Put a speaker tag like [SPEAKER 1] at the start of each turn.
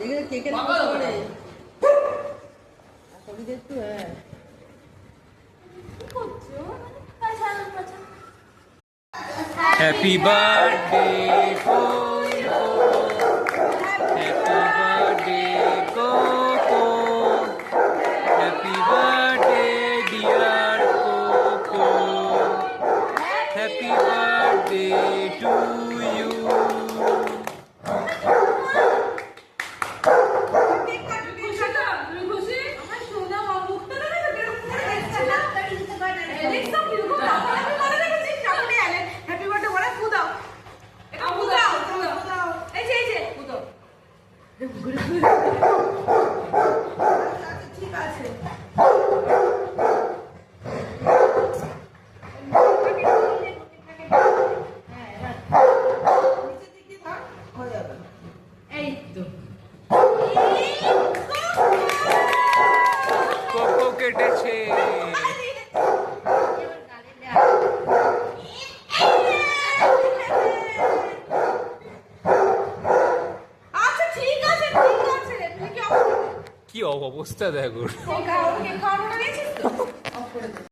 [SPEAKER 1] দেখে কেকের করে শরীরে একটু
[SPEAKER 2] happy birthday to you, happy birthday Coco, happy birthday dear Coco, happy birthday to you.
[SPEAKER 1] ঠিক আছে
[SPEAKER 2] কোকো কেটেছে। কি অবস্থা দেখো।